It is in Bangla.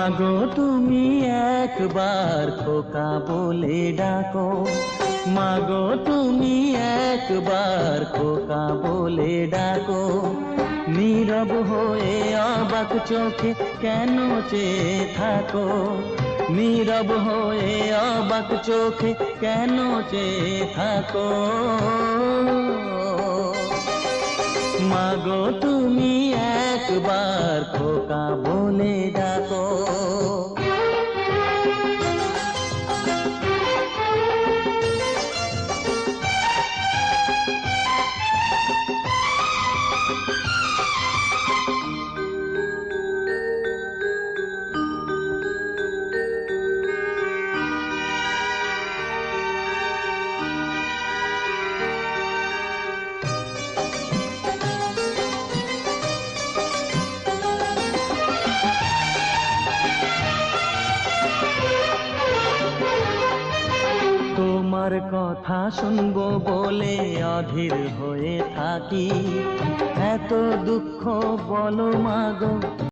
মাগো তুমি একবার খোকা বলে ডাকো, মাগো তুমি একবার খোকা বলে ডাকো। নীরব হয়ে অবাক চোখে কেন চেয়ে থাকো, নীরব হয়ে অবাক চোখে কেন চেয়ে থাকো। মাগো তুমি একবার খোকা বলে ডাকো। তোমার কথা শুনবো বলে অধীর হয়ে থাকি, এত দুঃখ বলো মাগো